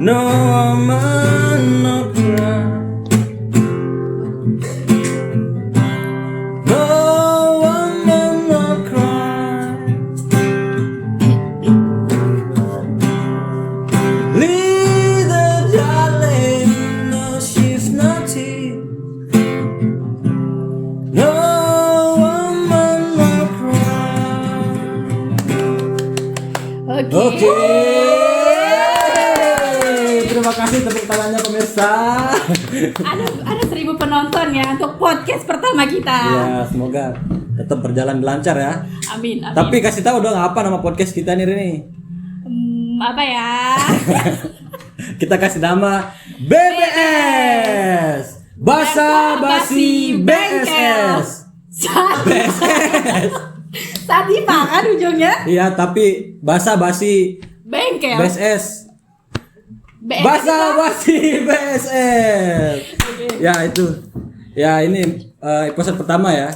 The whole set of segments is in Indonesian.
No woman, no cry. No woman, no cry. Little darling, no she's not here. No woman, no cry. Oke. Terima kasih tepuk tangannya pemirsa. Ada 1.000 penonton ya untuk podcast pertama kita. Ya, semoga tetap berjalan lancar ya. Amin. Tapi kasih tahu dong apa nama podcast kita nih Rini. Apa ya? Kita kasih nama BBS. Basa Basi BSS. BSS. Satipa kan ujungnya? Iya, tapi Basa Basi Bengkel. BSS. BSS. Basa Basi BSS. Ya itu. Ya ini episode pertama ya.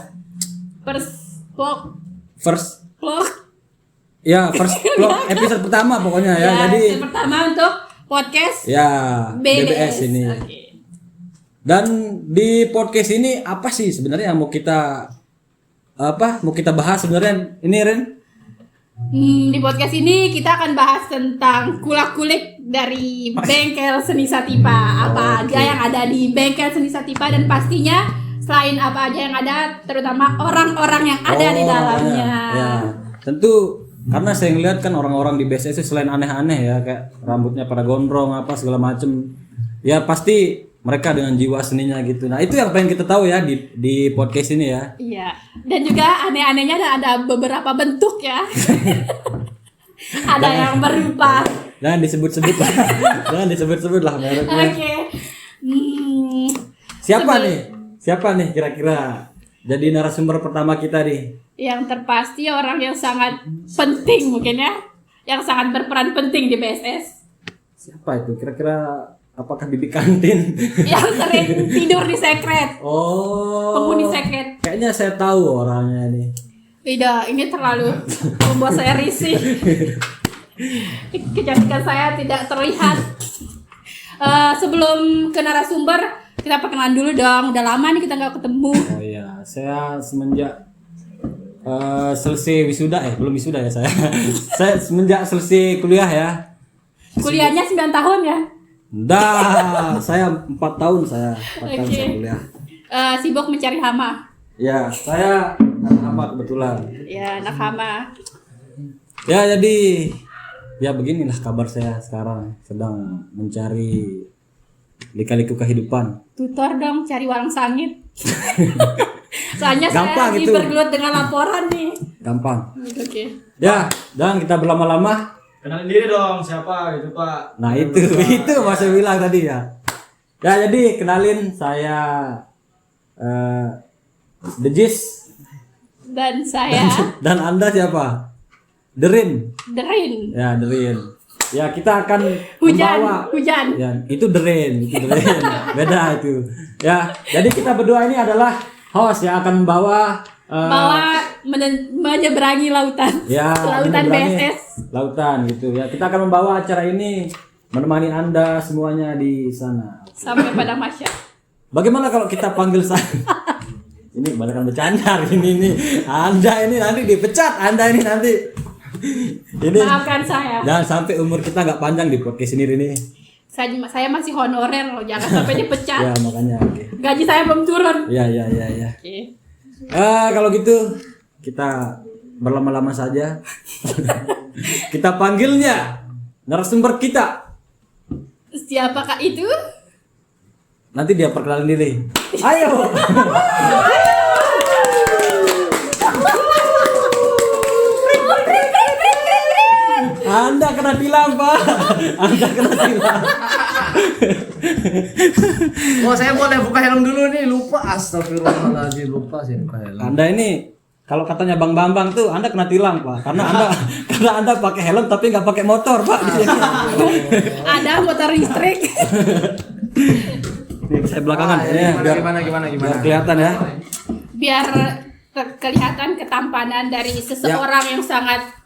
First vlog. Ya, first vlog episode pertama pokoknya ya. Jadi episode pertama untuk podcast ya BBS ini. Okay. Dan di podcast ini apa sih sebenarnya yang mau kita bahas sebenarnya ini Ren? Di podcast ini kita akan bahas tentang kulak-kulik dari bengkel Seni Satipa. Apa aja yang ada di bengkel Seni Satipa dan pastinya selain apa aja yang ada, terutama orang-orang yang ada di dalamnya. Ya, tentu karena saya ngeliat kan orang-orang di BSS itu selain aneh-aneh ya, kayak rambutnya pada gondrong apa segala macem. Ya pasti mereka dengan jiwa seninya gitu. Nah itu yang pengen kita tahu ya di podcast ini ya. Iya. Dan juga aneh-anehnya ada beberapa bentuk ya. Ada yang berupa. Jangan disebut-sebut lah. Jangan disebut-sebut lah mereknya. Oke. Siapa nih kira-kira jadi narasumber pertama kita nih? Yang terpasti orang yang sangat penting mungkin ya. Yang sangat berperan penting di BSS. Siapa itu? Kira-kira apakah bibi kantin? Yang sering tidur di sekret. Oh. Penghuni sekret. Kayaknya saya tahu orangnya nih. Tidak, ini terlalu membuat saya risih. Kecantikan saya tidak terlihat. Sebelum ke narasumber, kita perkenalan dulu dong. Udah lama nih kita nggak ketemu. Oh iya, saya semenjak selesai wisuda, belum wisuda ya saya. Saya semenjak selesai kuliah ya. Kuliahnya 9 tahun ya? Dah, saya 4 tahun saya kuliah. Sibuk mencari hama. Ya, saya anak hama kebetulan. Ya, anak hama. Ya, jadi ya beginilah kabar saya sekarang, sedang mencari lika-liku kehidupan. Tutor dong, cari warung sangit. Soalnya gampang saya lagi itu. bergelut dengan laporan nih. Gampang. Oke. Ya, dan kita berlama-lama. Kenalin diri dong, siapa gitu Pak? Nah itu Mas bilang tadi ya. Ya jadi kenalin saya The Jis. Dan saya Dan Anda siapa? Derin. Derin. Ya Derin. Ya kita akan Hujan. Ya itu Derin. Beda itu. Ya jadi kita berdua ini adalah host yang akan membawa menyeberangi lautan. Ya, lautan BSS. Lautan gitu ya. Kita akan membawa acara ini menemani Anda semuanya di sana. Sampai pada Masya. Bagaimana kalau kita panggil saya? Ini kebanyakan bercanda ini nih. Anda ini nanti dipecat. Anda ini nanti. Ini. Maafkan saya. Jangan sampai umur kita nggak panjang di podcast ini Rini. Saya masih honorer loh. Jangan sampai dipecat. Ya makanya. Okay. Gaji saya belum turun. Ya. Oke. Kalau gitu kita berlama-lama saja. Kita panggilnya narasumber kita. Siapakah itu? Nanti dia perkenalin diri. Ayo. Anda kena tilang, Pak. Anda kena tilang. Oh, saya boleh buka helm dulu nih, lupa. Astagfirullahaladzim, lupa sih buka helm. Anda ini kalau katanya Bang Bambang tuh Anda kena tilang, Pak. Karena Anda pakai helm tapi nggak pakai motor, Pak. Ada motor listrik. Nih, saya belakangan ya, Gimana? biar kelihatan ya. Biar kelihatan ketampanan dari seseorang yang sangat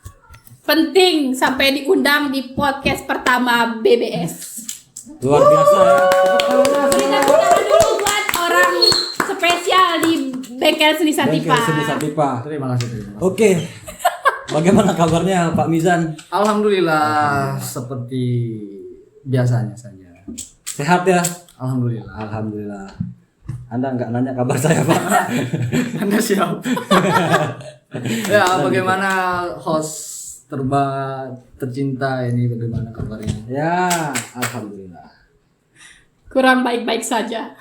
penting sampai diundang di podcast pertama BBS. Luar biasa ya. Berikan tepuk tangan dulu buat orang spesial di Bengkel Seni Satipa. Bengkel Seni Satipa. Terima kasih. Oke. Bagaimana kabarnya Pak Mizan? Alhamdulillah seperti biasanya saja. Sehat ya? Alhamdulillah. Alhamdulillah. Anda nggak nanya kabar saya Pak? Anda siap. Ya, bagaimana host tercinta ini, bagaimana kabarnya? Ya, alhamdulillah. Kurang baik-baik saja.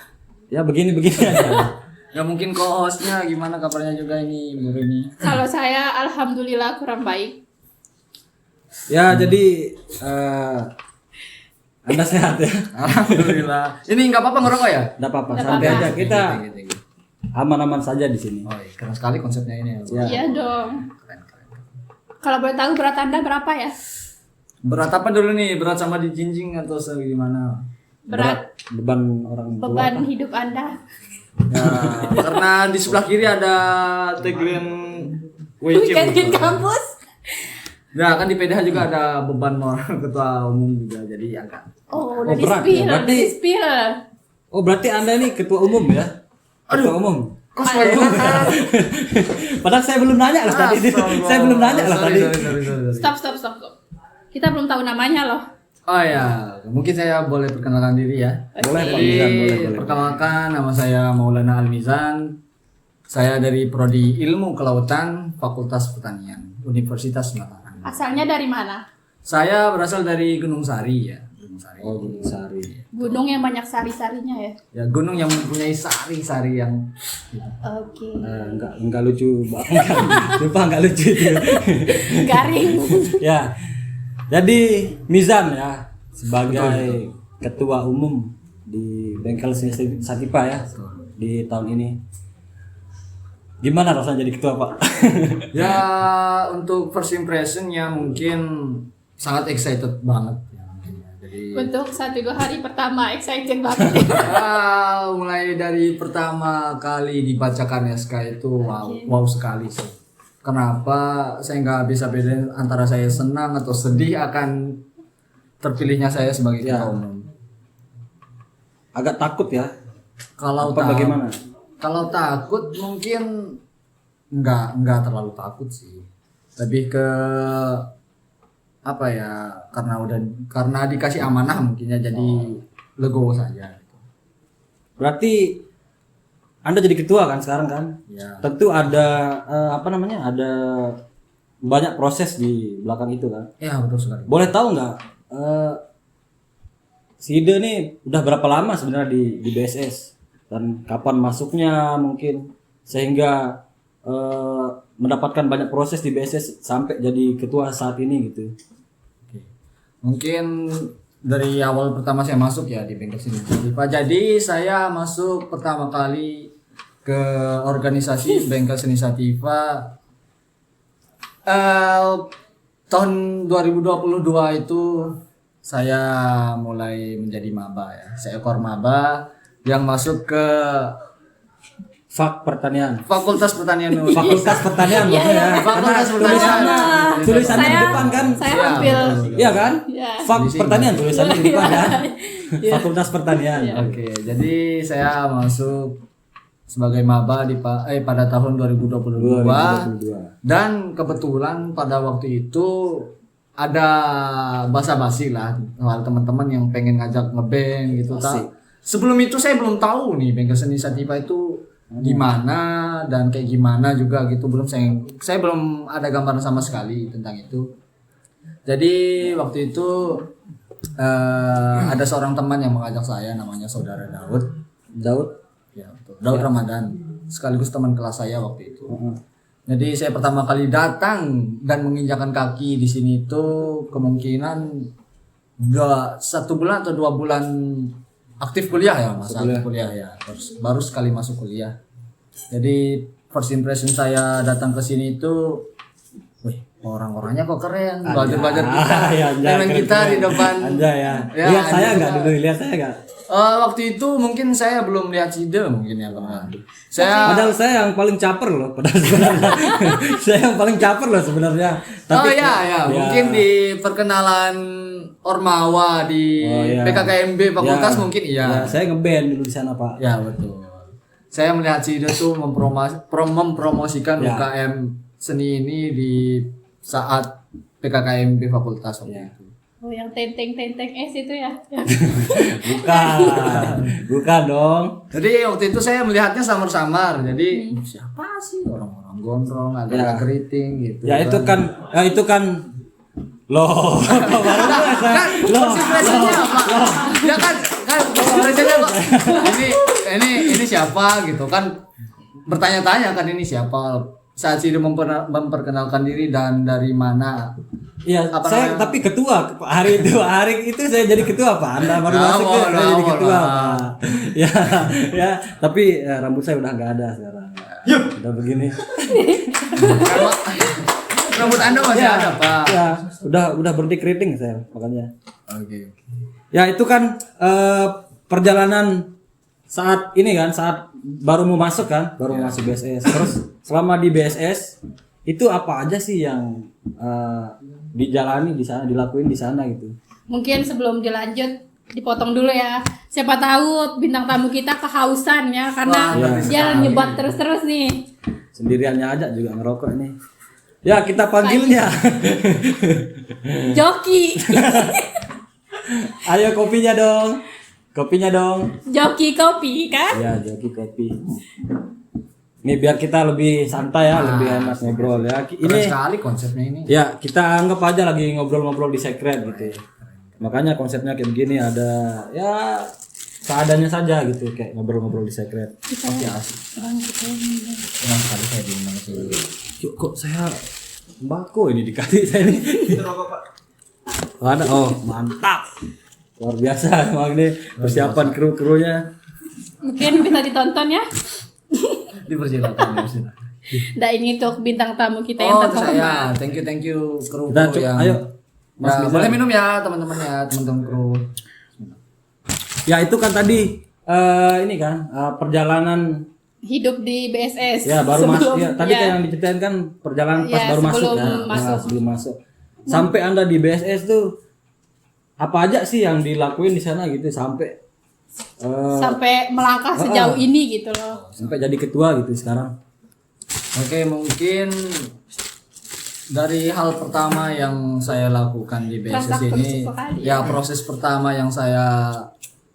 Ya begini-begini aja. Ya mungkin co-hostnya gimana kabarnya juga ini, Bu Rini? Kalau saya alhamdulillah kurang baik. Ya jadi Anda sehat ya? Alhamdulillah. Ini nggak apa-apa ngerokok ya? Nggak apa-apa, Nggak santai apa-apa. aja kita Tinggi. aman-aman saja di sini. Oh iya, keren sekali konsepnya ini ya. Ya. Iya dong. Kalau boleh tahu berat Anda berapa ya? Berat apa dulu nih? Berat sama dijinjing atau gimana? Berat Beban orang tua. beban hidup Anda. Ya, karena di sebelah kiri ada tagline WC. Weekend kampus. Ya kan di PDH juga ada beban moral ketua umum juga, jadi agak. Oh, udah Oh, berat di-spill, ya? Berarti- udah di-spill. Oh berarti Anda ini ketua umum ya? Ketua umum. Kok saya kan? Padahal saya belum nanya lah tadi. Saya belum nanya lah tadi. Stop. Kita belum tahu namanya loh. Oh ya, mungkin saya boleh perkenalkan diri ya. Boleh Pak Jadi Mizan, boleh. perkenalkan, nama saya Maulana Almizan. Saya dari Prodi Ilmu Kelautan, Fakultas Pertanian, Universitas Mataram. Asalnya dari mana? Saya berasal dari Gunung Sari ya. Gunung Sari. Oh Gunung Sari. Gunung yang banyak sari-sarinya ya. Ya gunung yang mempunyai sari-sari yang Oke. Enggak lucu banget. Lupa enggak lucu itu. Garing. Ya. Jadi Mizan ya sebagai ketua umum di Bengkel Seni Satipa ya di tahun ini. Gimana rasanya jadi ketua Pak? ya untuk first impressionnya mungkin sangat excited banget ya, mungkin ya. Jadi Untuk 1-2 hari pertama excited banget. mulai dari pertama kali dibacakan SK itu wow sekali sih. Kenapa saya nggak bisa bedain antara saya senang atau sedih akan terpilihnya saya sebagai Ya. ketua umum. Agak takut ya. Kalau Apa bagaimana? Kalau takut mungkin nggak terlalu takut sih. Lebih ke apa ya? Karena dikasih amanah mungkinnya jadi legowo saja. Berarti Anda jadi ketua kan sekarang kan? Ya. Tentu ada ada banyak proses di belakang itu kan. Ya betul sekali. Boleh tahu nggak si Ide nih udah berapa lama sebenarnya di BSS dan kapan masuknya mungkin sehingga mendapatkan banyak proses di BSS sampai jadi ketua saat ini gitu. Oke. Mungkin dari awal pertama saya masuk ya di Bengkel Seni Satipa. Jadi saya masuk pertama kali ke organisasi Bengkel Seni Satipa tahun 2022 itu saya mulai menjadi maba ya. Seekor maba yang masuk ke Fak Pertanian. Fakultas Pertanian. Fakultas Pertanian maksudnya. Fakultas Karena Pertanian. tulisannya di depan kan. Saya Iya, ambil Iya kan? Iya. Fak Pertanian tulisannya di depan kan. Iya. Fakultas Pertanian. Oke, jadi saya masuk sebagai maba pada tahun 2022 2022. dan kebetulan pada waktu itu ada basa-basi lah soal teman-teman yang pengen ngajak ngeband gitu. Asik. Sebelum itu saya belum tahu nih Bengkel Seni Satipa itu gimana dan kayak gimana juga gitu, belum saya belum ada gambaran sama sekali tentang itu. Jadi waktu itu ada seorang teman yang mengajak saya, namanya saudara Daud, ya betul. Daud Ramadan, sekaligus teman kelas saya waktu itu. Jadi saya pertama kali datang dan menginjakan kaki di sini itu kemungkinan 1 bulan atau 2 bulan aktif kuliah ya, masa aktif kuliah ya, baru sekali masuk kuliah. Jadi first impression saya datang ke sini itu, wih, orang-orangnya kok keren, belajar kita, Ya, dengan kita di depan. Anjay ya. Ya, Lihat saya anjay. enggak dulu, lihat saya enggak. Waktu itu mungkin saya belum lihat Cide mungkin ya teman. Saya Padahal saya yang paling caper loh, padahal sebenarnya. Saya yang paling caper loh sebenarnya. ya, mungkin di perkenalan Ormawa di Oh, iya. PKKMB fakultas Ya. mungkin iya. Ya, saya ngeband dulu di sana, Pak. Ya betul. Saya melihat si Ido tuh mempromosikan Ya. UKM seni ini di saat PKKMB fakultas waktu Ya. itu. Oh, yang tenteng-tenteng es itu ya. Bukan. Bukan dong. Jadi waktu itu saya melihatnya samar-samar. Jadi siapa sih orang-orang gondrong, Ya. agak keriting gitu. Ya itu kan loh. kan ekspresinya apa? Ya kan ekspresinya kok. Ini siapa gitu kan, bertanya-tanya kan ini siapa. Saat si Ido memperkenalkan diri dan dari mana. Iya, Apa saya namanya? tapi ketua hari itu saya jadi ketua, Pak. Anda baru Ya, masuk ya, saya jadi awal ketua, lah. Pak. Ya, tapi rambut saya udah nggak ada sekarang. Udah begini. Rambut Anda masih ada, Pak. Ya, udah berhenti keriting saya makanya. Oke. Ya itu kan perjalanan saat ini kan, saat baru mau masuk kan, baru mau masuk BSS. Terus selama di BSS itu apa aja sih yang dijalani di sana, dilakuin di sana gitu? Mungkin sebelum dilanjut dipotong dulu ya. Siapa tahu bintang tamu kita kehausan ya karena Wah, dia nyebat terus-terus nih. Sendiriannya aja juga ngerokok nih. Ya kita panggilnya. Joki. Ayo kopinya dong. Kopinya dong. Joki kopi kan? Ya, joki kopi. Ini biar kita lebih santai ya, lebih enak ngobrol ya. Keren Ini sekali konsepnya ini. ya kita anggap aja lagi ngobrol-ngobrol di secret gitu. Makanya konsepnya kayak begini, ada ya seadanya saja gitu, kayak ngobrol-ngobrol di secret. Oke, asik. Senang sekali saya diundang ke sini. Yuk, kok saya sembako ini dikasih saya ini. Itu rokok, Pak. Ada, oh mantap. Luar biasa emang ini persiapan kru-krunya. Mungkin bisa ditonton ya. Dipersilakan. Nah ini untuk bintang tamu kita yang Oh, terhormat. saya. Thank you kru Kita yang. ayo. Mas Ya, Rizal. boleh minum ya teman-teman ya, teman-teman kru. Ya itu kan tadi ini kan perjalanan Hidup di BSS. ya baru masuk Sebelum- ya tadi kan yang diceritain kan perjalanan pas Ya, baru masuk sebelum ya. masuk. Nah, sebelum masuk. Sampai Anda di BSS tuh apa aja sih yang dilakuin di sana gitu sampai sampai melangkah sejauh ini gitu loh. sampai jadi ketua gitu sekarang. Oke, mungkin dari hal pertama yang saya lakukan di BSS Proses ini, sekali. ya proses pertama yang saya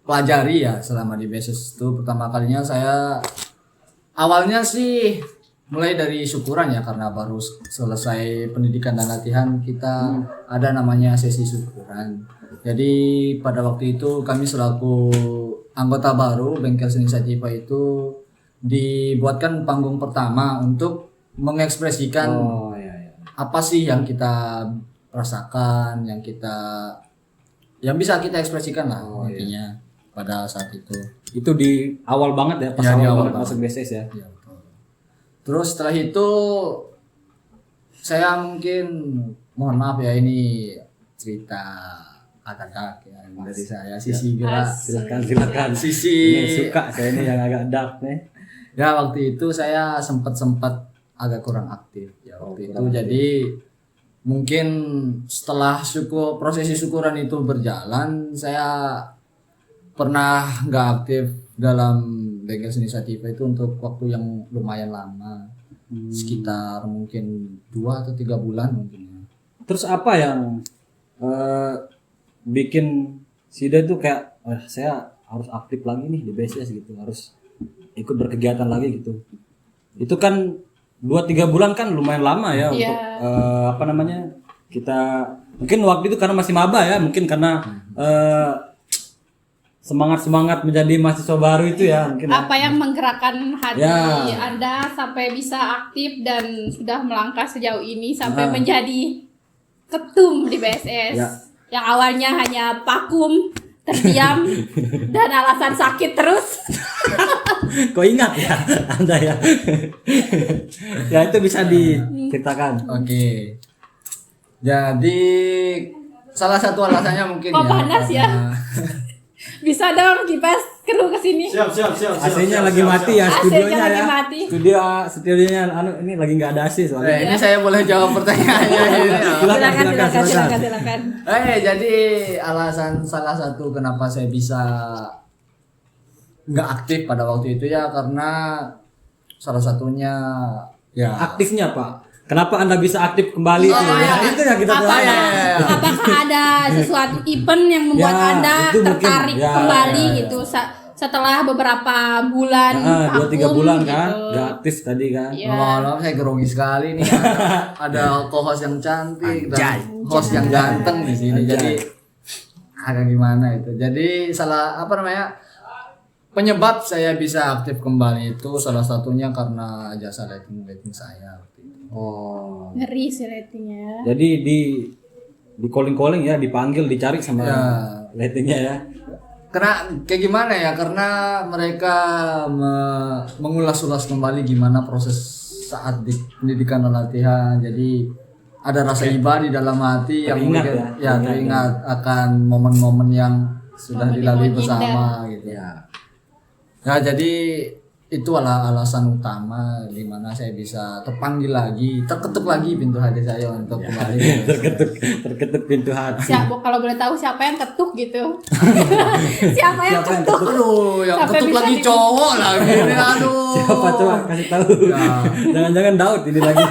pelajari ya selama di BSS itu pertama kalinya saya awalnya sih mulai dari syukuran ya karena baru selesai pendidikan dan latihan kita ada namanya sesi syukuran. Jadi pada waktu itu kami selaku anggota baru Bengkel Seni Satipa itu dibuatkan panggung pertama untuk mengekspresikan Oh iya iya. apa sih yang kita rasakan, yang bisa kita ekspresikan lah intinya pada saat itu. Itu di awal banget ya pas Ya, di awal awal banget masuk BSS ya. Ya, betul. Terus setelah itu saya mungkin mohon maaf ya ini cerita agak ya dari saya sisi gerak Silakan. sisi Ini suka saya ini yang agak dark nih. ya waktu itu saya sempat agak kurang aktif ya waktu itu jadi mungkin setelah prosesi syukuran itu berjalan saya pernah nggak aktif dalam Bengkel Seni Satipa itu untuk waktu yang lumayan lama sekitar mungkin 2 atau 3 bulan mungkin ya. Terus apa yang bikin Sida itu kayak saya harus aktif lagi nih di BSS gitu, harus ikut berkegiatan lagi gitu. Itu kan 2-3 bulan kan lumayan lama ya untuk apa namanya kita mungkin waktu itu karena masih maba ya, mungkin karena semangat menjadi mahasiswa baru itu ya mungkin. Apa yang menggerakkan hati Ya. Anda sampai bisa aktif dan sudah melangkah sejauh ini sampai menjadi ketum di BSS Ya. yang awalnya hanya vakum, terdiam dan alasan sakit terus. Kok ingat ya Anda ya? Ya itu bisa diceritakan. Oke. Jadi salah satu alasannya mungkin Kok panas ya? karena- Bisa dong kipas kru ke sini. Siap. AC-nya lagi mati ya, AC-nya studionya lagi ya. mati. Studionya ini lagi nggak ada AC soalnya. Ini saya boleh jawab pertanyaannya ini. Silakan. Jadi salah satu kenapa saya bisa nggak aktif pada waktu itu ya karena salah satunya ya Aktifnya Pak. Kenapa Anda bisa aktif kembali? Itu ya kita tahu. Apakah ada sesuatu event yang membuat Ya, Anda itu mungkin. tertarik Ya, kembali ya. gitu setelah beberapa bulan, 2-3 bulan kan, gitu. nggak aktif tadi kan. Iya. Lama-lama saya grogi sekali nih. Ada co-host yang cantik dan host yang ganteng di sini. Jadi agak gimana itu. Jadi penyebab saya bisa aktif kembali itu salah satunya karena jasa lighting saya. Oh. Ngeri sih ratingnya. Jadi di calling ya, dipanggil, dicari sama Ya. ratingnya ya. Karena kayak gimana ya? Karena mereka mengulas-ulas kembali gimana proses saat di pendidikan dan latihan. Jadi ada rasa iba di dalam hati yang Teringat mungkin ya. teringat akan momen-momen yang sudah dilalui bersama gitu. Ya jadi itu alasan utama di mana saya bisa terpanggil lagi, terketuk lagi pintu hati saya untuk kembali. terketuk pintu hati. Kalau boleh tahu siapa yang ketuk gitu? Siapa yang ketuk? Aduh, yang Sampai ketuk bisa lagi cowok lagi nih, aduh. Siapa coba kasih tahu? Jangan-jangan Daud ini lagi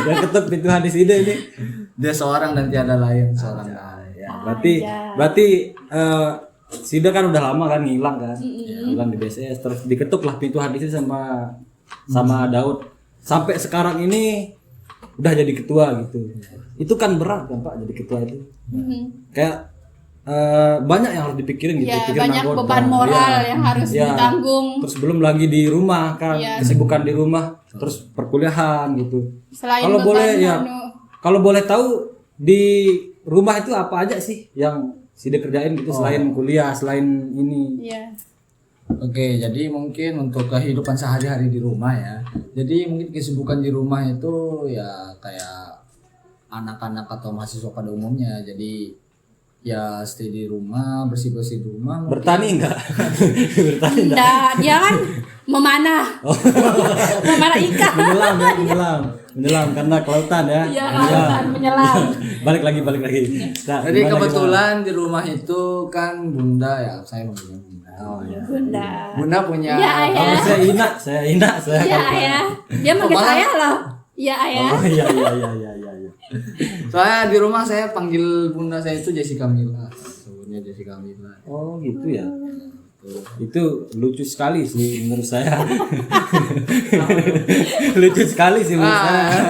yang ketuk pintu hati Sida ini. Dia seorang dan tiada lain, seorang. Ya, berarti Sida kan udah lama kan ngilang kan, ngilang di BCS, terus diketuk lah pintu hati itu sama Daud. Sampai sekarang ini udah jadi ketua gitu. Itu kan berat kan Pak jadi ketua itu. Kayak banyak yang harus dipikirin gitu. Ya, pikiran banyak anggota. beban moral Ya. yang harus Ya. ditanggung. Terus belum lagi di rumah kan, Ya. kesibukan di rumah, terus perkuliahan gitu. Selain Kalau beban boleh ya, anu. kalau boleh tahu di rumah itu apa aja sih yang Sida kerjain gitu selain kuliah, selain ini. Iya. Oke, jadi mungkin untuk kehidupan sehari-hari di rumah ya. Jadi mungkin kesibukan di rumah itu ya kayak anak-anak atau mahasiswa pada umumnya. Jadi ya stay di rumah, bersih-bersih di rumah. mungkin. Bertani enggak? Bertani enggak? Nah, dia kan memanah. Memanah ikan. Menyelam karena kelautan ya. Iya, kelautan, menyelam. balik lagi. Nah, Jadi gimana, kebetulan di rumah itu kan bunda ya, saya manggilnya bunda. Oh iya. Bunda. Bunda punya Ya, ayah. Kalau saya Ina. Iya, ayah. Dia manggil malah- saya loh. Iya, ayah. Oh iya. Soalnya di rumah saya panggil bunda saya itu Jessica Mila. Sebutnya Jessica Mila. Oh gitu ya. Itu lucu sekali sih menurut saya. Lucu sekali sih menurut saya.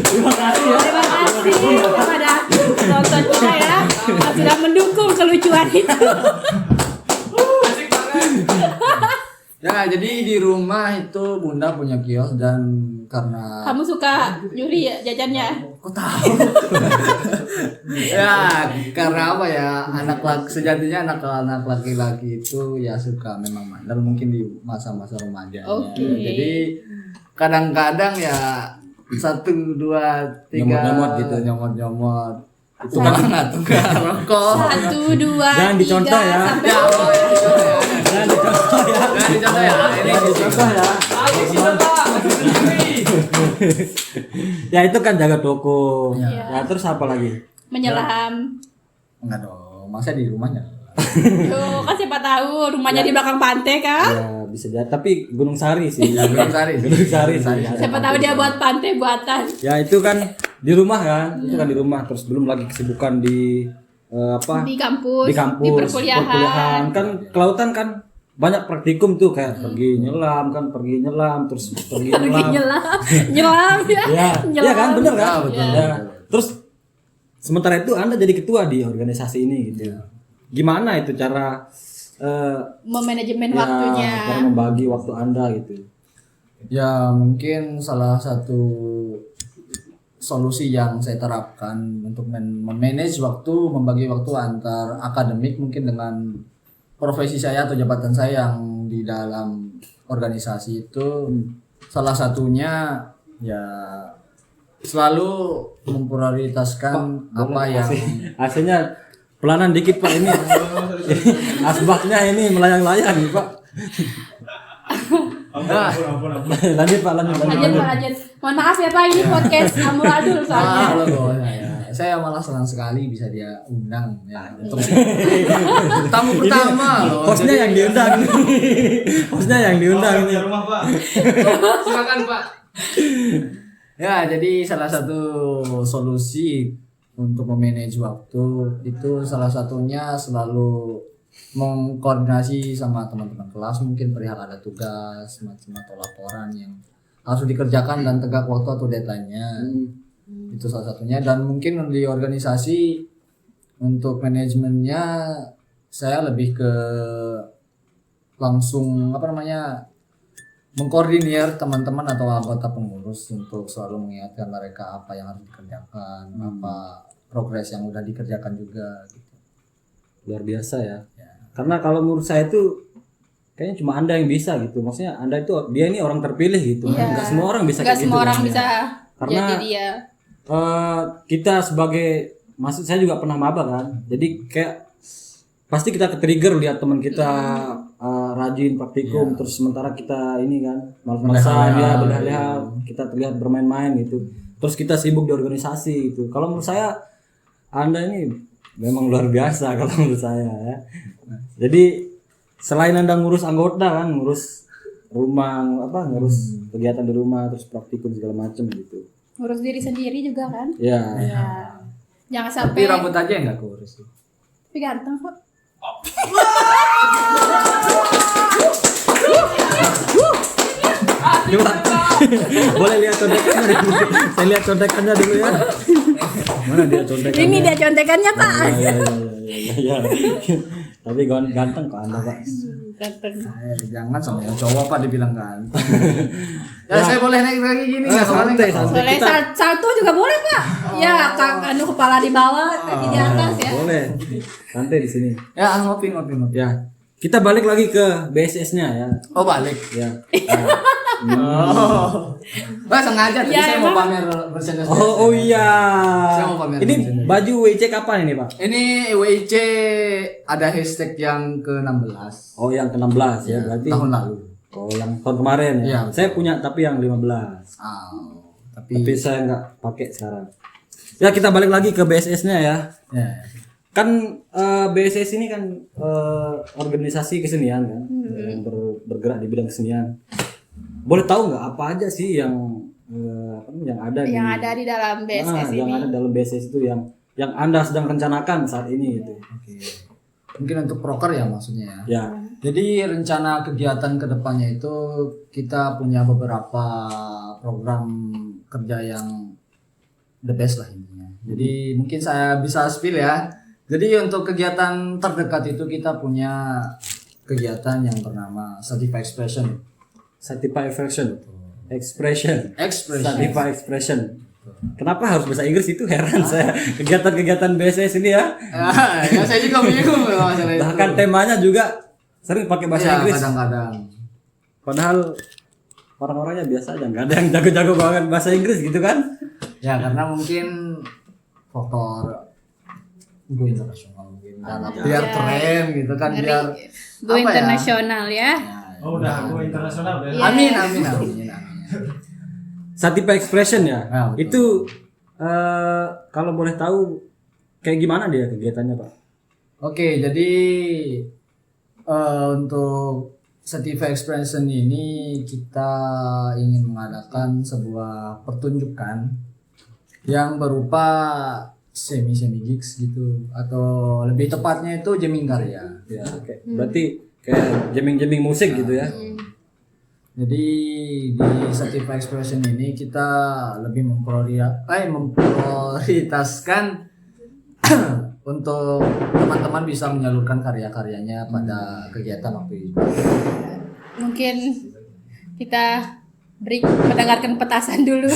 Terima kasih ya. Terima kasih kepada penonton kita ya yang sudah mendukung kelucuan itu. Ya, jadi di rumah itu bunda punya kios dan karena Kamu suka nyuri ya jajannya? kok tahu? Ya, karena apa ya? Sejatinya anak laki-laki itu ya suka memang mandal mungkin di masa-masa remajanya. Oke. Jadi kadang-kadang ya 1, 2, 3 Nyomot-nyomot gitu. nyomot. Itu kan nggak rokok. 1, 2, Jangan dicontoh ya. sampai Ya, oh, ya, dicontoh ya. Jangan dicontoh ya. Jangan dicontoh ya. Ini Dicontoh ya. Ya itu kan jaga toko. Ya terus apa lagi? menyelam. enggak dong, masa di rumahnya. Tuh, kan siapa tahu rumahnya di belakang pantai kan? Ya bisa jadi. Tapi Gunung Sari sih. Ya, Gunung Sari. Gunung Sari sih. Siapa tahu dia buat pantai buatan. Ya itu kan di rumah kan. Itu kan di rumah. Terus belum lagi kesibukan di Di kampus, di kampus, di perkuliahan. kan kelautan kan banyak praktikum tuh kayak pergi nyelam, terus pergi nyelam. Nyelam ya. Ya, Nyelam. ya kan bener kan? Ya, betul. Ya. Terus sementara itu Anda jadi ketua di organisasi ini gitu. Gimana itu cara Memanajemen ya, waktunya. cara membagi waktu Anda gitu? Ya mungkin salah satu solusi yang saya terapkan untuk memanage waktu, membagi waktu antar akademik mungkin dengan profesi saya atau jabatan saya yang di dalam organisasi itu salah satunya ya selalu memprioritaskan apa yang AC-nya pelanan dikit Pak ini. Asbaknya ini melayang-layang nih Pak. Lanjut Pak, lanjut. Lanjut. Mohon maaf ya Pak, ini podcast amburadul soalnya. Halo bos, saya malah senang sekali bisa dia undang ya untuk tamu pertama loh. Hostnya yang diundang. Hostnya yang diundang ini. Rumah Pak. Silakan Pak. Ya, jadi salah satu solusi untuk memanage waktu itu salah satunya selalu mengkoordinasi sama teman-teman kelas, mungkin perihal ada tugas macam atau laporan yang harus dikerjakan dan tegak waktu atau deadline-nya. Itu salah satunya. Dan mungkin di organisasi untuk manajemennya saya lebih ke langsung mengkoordinir teman-teman atau anggota pengurus untuk selalu mengingatkan mereka apa yang harus dikerjakan, apa progres yang udah dikerjakan juga gitu. Luar biasa ya. Karena kalau menurut saya itu kayaknya cuma Anda yang bisa gitu. Maksudnya Anda itu dia ini orang terpilih gitu. Iya. Enggak semua orang bisa Nggak kayak semua gitu. orang kan, bisa ya. Karena jadi dia. kita sebagai saya juga pernah maba kan. Jadi kayak pasti kita ke-trigger lihat teman kita rajin praktikum terus sementara kita ini kan malas-malasan ya berleha-leha, kita terlihat bermain-main gitu. Terus kita sibuk di organisasi gitu. Kalau menurut saya Anda ini memang luar biasa kalau menurut saya ya. Jadi selain Anda ngurus anggota kan, ngurus rumah ngurus kegiatan di rumah terus praktikum segala macam gitu. Ngurus diri sendiri juga kan? Ya. Ya. Jangan Tapi sampai. rambut aja yang nggak kurus. Tapi ganteng kok. Coba. Boleh lihat contekannya dulu. Saya lihat contekannya dulu ya. Mana dia contekannya? Ini dia contekannya Pak. Ya. Tapi ganteng kok Anda Pak. Ganteng. Jangan sama yang cowok Pak dibilang ganteng. Ya, saya boleh naik lagi gini nggak? Santai. Boleh salto juga boleh Pak. Ya, kepala di bawah, kaki di atas ya. Boleh. Santai di sini. Ya, ngopi. Ya. Kita balik lagi ke BSS-nya ya. Oh, balik. Ya. Oh. Wah, sengaja tadi Ya, saya mau emang. pamer merchandise. Oh iya. Saya mau pamer Ini merchandise. baju WC kapan ini, Pak? Ini WIC ada hashtag yang ke-16 Oh, yang ke-16 ya, berarti. tahun lalu. Oh, yang tahun kemarin ya. Iya, Saya punya tapi yang 15. Tapi saya nggak pakai sekarang. Ya, kita balik lagi ke BSS-nya ya. ya. Kan BSS ini kan organisasi kesenian kan, yang bergerak di bidang kesenian. Boleh tahu nggak apa aja sih yang ada Yang ada di dalam BSS yang ini. ada dalam BSS itu yang Anda sedang rencanakan saat ini gitu. Oke. Mungkin untuk proker ya maksudnya ya. Ya. Jadi rencana kegiatan kedepannya itu kita punya beberapa program kerja yang the best lah intinya. Jadi mungkin saya bisa spill ya. Jadi untuk kegiatan terdekat itu kita punya kegiatan yang bernama Sativa Expression. Sativa Expression. Expression. Sativa Expression. Kenapa harus bahasa Inggris itu heran saya. Kegiatan-kegiatan BSS ini ya. Ya saya juga bingung loh masalah itu. Bahkan temanya juga sering pakai bahasa Ya, Inggris. kadang-kadang. Padahal orang-orangnya biasa aja, nggak ada yang jago-jago banget bahasa Inggris gitu kan? Ya karena mungkin faktor go internasional mungkin biar keren gitu kan Ngeri. biar Go apa ya? internasional ya. Oh, udah aku internasional udah. Iya. Amin. Sativa Expression ya. Ya, betul. Itu kalau boleh tahu kayak gimana dia kegiatannya, Pak? Oke, jadi untuk Sativa Expression ini kita ingin mengadakan sebuah pertunjukan yang berupa semi gigs gitu atau lebih tepatnya itu jamming karya. Ya, berarti kayak jamming musik gitu ya. Jadi di Sativa Expression ini kita lebih memprioritaskan untuk teman-teman bisa menyalurkan karya-karyanya pada kegiatan waktu itu. Mungkin kita mendengarkan petasan dulu.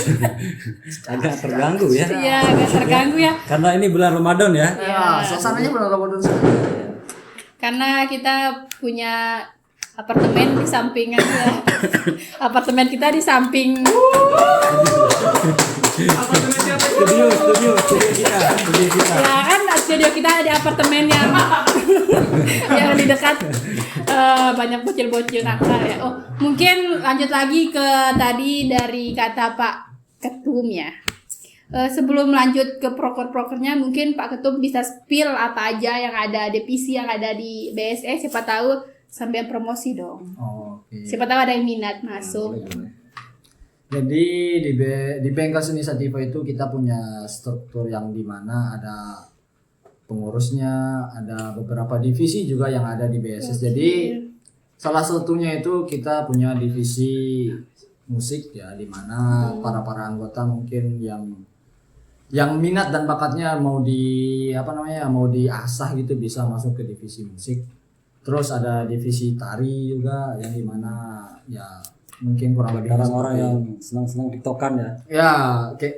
Agak terganggu ya. Iya, agak terganggu ya. Karena ini bulan Ramadan ya. Ya, suasananya benar Ramadan sekali. Karena kita punya apartemen di samping aja. Apartemen kita di samping. Studio kita. Ya kan studio kita ada apartemen yang Banyak bocil-bocil nakal ya. Oh, mungkin lanjut lagi ke tadi dari kata Pak Ketum ya. Sebelum lanjut ke proker-prokernya, mungkin Pak Ketum bisa spill apa aja yang ada divisi yang ada di BSS, siapa tahu sambil promosi dong. Oh, oke. Siapa tahu ada yang minat masuk. Boleh. Jadi di Bengkel Seni Sativa itu kita punya struktur yang dimana ada pengurusnya, ada beberapa divisi juga yang ada di BSS. Jadi salah satunya itu kita punya divisi musik ya, dimana para anggota mungkin yang minat dan bakatnya mau diasah gitu bisa masuk ke divisi musik. Terus ada divisi tari juga yang dimana ya mungkin kurang lebih Orang-orang yang senang-senang tiktokan ya. ya kayak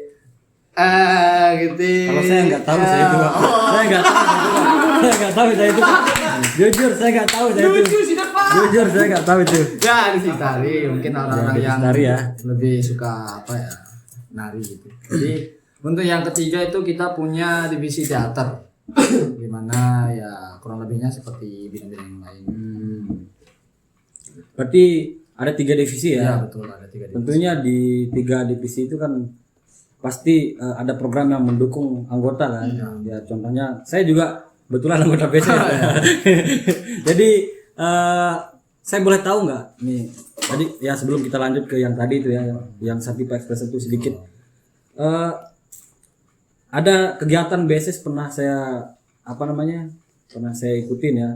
gitu. Kalau saya nggak tahu saya itu, Pak. Saya nggak tahu. Saya nggak tahu saya itu. Jujur saya nggak tahu saya itu. Jujur saya nggak tahu itu. Ya divisi tari mungkin orang-orang divisi yang tari ya. lebih suka apa ya nari gitu. Jadi untuk yang ketiga itu kita punya divisi teater, dimana ya kurang lebihnya seperti bidang-bidang yang lain. Berarti ada 3 divisi Ya ya. betul, ada 3 divisi. Tentunya di 3 divisi itu kan pasti ada program yang mendukung anggota kan. Ya contohnya saya juga kebetulan anggota BSS. Jadi saya boleh tahu nggak nih tadi ya sebelum kita lanjut ke yang tadi itu ya yang Sativa Express itu sedikit ada kegiatan BSS pernah saya pernah saya ikutin ya.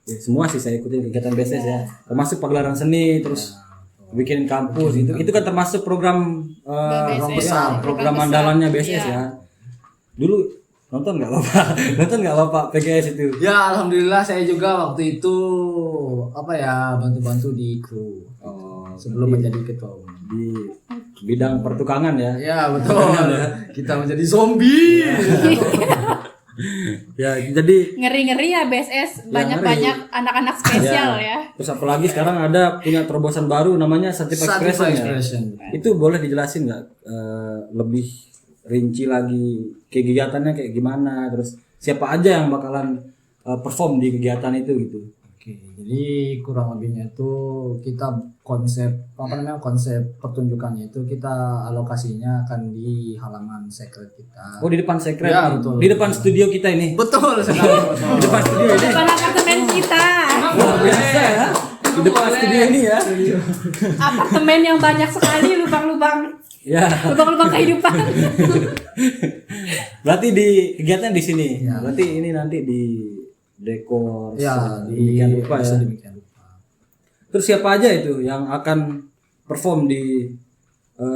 Ya, semua sih saya ikutin kegiatan BSS ya, termasuk pagelaran seni, terus bikin kampus itu kan termasuk program BSS, program besar. andalannya BSS Iya. ya. Dulu nonton nggak bapak? Nonton nggak bapak PGS itu? Ya alhamdulillah saya juga waktu itu bantu-bantu di kru sebelum menjadi ketua umum. Di bidang pertukangan ya. Ya betul. Kita menjadi zombie. Ya jadi Ngeri-ngeri ya BSS, banyak-banyak anak-anak spesial ya. terus apalagi sekarang ada punya terobosan baru namanya Sativa Sativa Expression ya. Expression. Itu boleh dijelasin nggak lebih rinci lagi kegiatannya kayak gimana, terus siapa aja yang bakalan perform di kegiatan itu gitu. Oke, jadi kurang lebihnya itu kita konsep pertunjukannya itu kita alokasinya akan di halaman secret kita. Oh di depan sekret, Ya, nih. betul. Di depan studio kita ini. Betul sekali. Di depan studio ini. Depan apartemen kita. Luar biasa ya. Di depan studio ini ya. Apartemen yang banyak sekali lubang-lubang Ya. kehidupan. Berarti di kegiatan di sini. Ya. Berarti ini nanti di dekor. Ya, demikian rupa ya. sedemikian rupa. Terus siapa aja itu yang akan perform di